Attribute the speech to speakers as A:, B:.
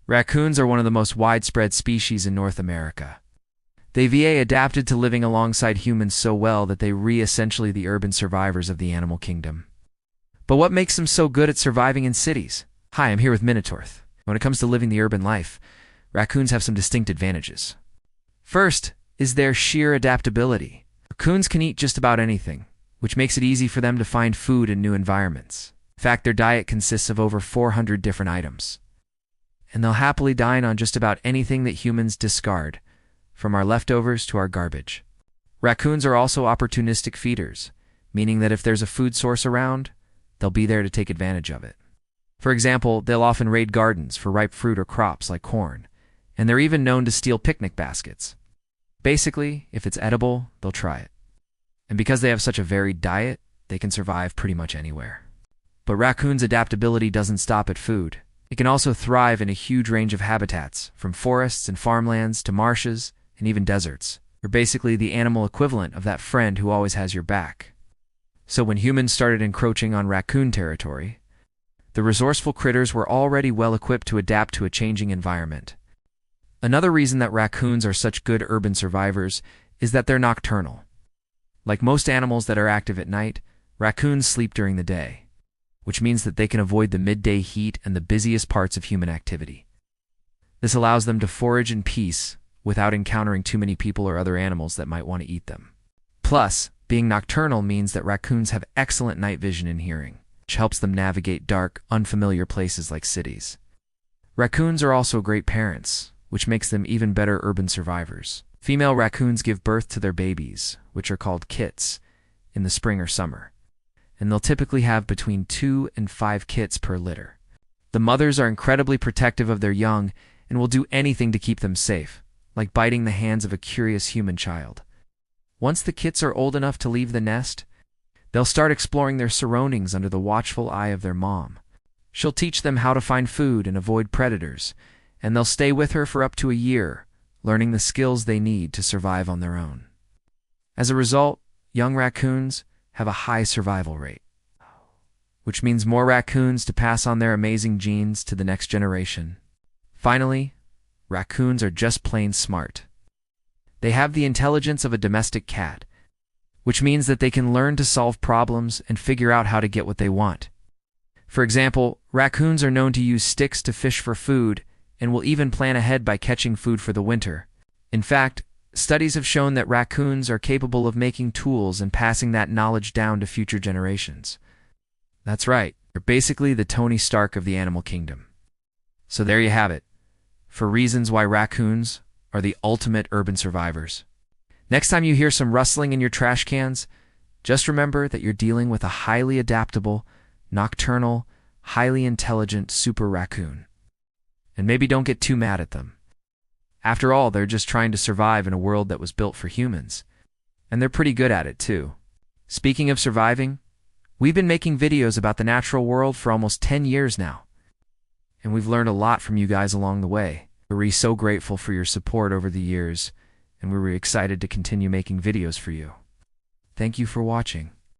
A: Raccoons are one of the most widespread species in North America. They've adapted to living alongside humans so well that they essentially the urban survivors of the animal kingdom. But what makes them so good at surviving in cities? Hi, I'm here with Minotaurth. When it comes to living the urban life, raccoons have some distinct advantages. First is their sheer adaptability. Raccoons can eat just about anything, which makes it easy for them to find food in new environments. In fact, their diet consists of over 400 different items. And they'll happily dine on just about anything that humans discard, from our leftovers to our garbage. Raccoons are also opportunistic feeders, meaning that if there's a food source around, they'll be there to take advantage of it. For example, they'll often raid gardens for ripe fruit or crops like corn, and they're even known to steal picnic baskets. Basically, if it's edible, they'll try it. And because they have such a varied diet, they can survive pretty much anywhere. But raccoons' adaptability doesn't stop at food. It can also thrive in a huge range of habitats, from forests and farmlands to marshes and even deserts. They're basically the animal equivalent of that friend who always has your back. So when humans started encroaching on raccoon territory, the resourceful critters were already well equipped to adapt to a changing environment. Another reason that raccoons are such good urban survivors is that they're nocturnal. Like most animals that are active at night, raccoons sleep during the day, which means that they can avoid the midday heat and the busiest parts of human activity. This allows them to forage in peace without encountering too many people or other animals that might want to eat them. Plus, being nocturnal means that raccoons have excellent night vision and hearing, which helps them navigate dark, unfamiliar places like cities. Raccoons are also great parents, which makes them even better urban survivors. Female raccoons give birth to their babies, which are called kits, in the spring or summer, and they'll typically have between 2 and 5 kits per litter. The mothers are incredibly protective of their young and will do anything to keep them safe, like biting the hands of a curious human child. Once the kits are old enough to leave the nest, they'll start exploring their surroundings under the watchful eye of their mom. She'll teach them how to find food and avoid predators, and they'll stay with her for up to a year, learning the skills they need to survive on their own. As a result, young raccoons have a high survival rate, which means more raccoons to pass on their amazing genes to the next generation. Finally, raccoons are just plain smart. They have the intelligence of a domestic cat, which means that they can learn to solve problems and figure out how to get what they want. For example, raccoons are known to use sticks to fish for food and will even plan ahead by catching food for the winter. In fact, studies have shown that raccoons are capable of making tools and passing that knowledge down to future generations. That's right, they're basically the Tony Stark of the animal kingdom. So there you have it, for reasons why raccoons are the ultimate urban survivors. Next time you hear some rustling in your trash cans, just remember that you're dealing with a highly adaptable, nocturnal, highly intelligent super raccoon. And maybe don't get too mad at them. After all, they're just trying to survive in a world that was built for humans. And they're pretty good at it, too. Speaking of surviving, we've been making videos about the natural world for almost 10 years now. And we've learned a lot from you guys along the way. We're so grateful for your support over the years, and we're excited to continue making videos for you. Thank you for watching.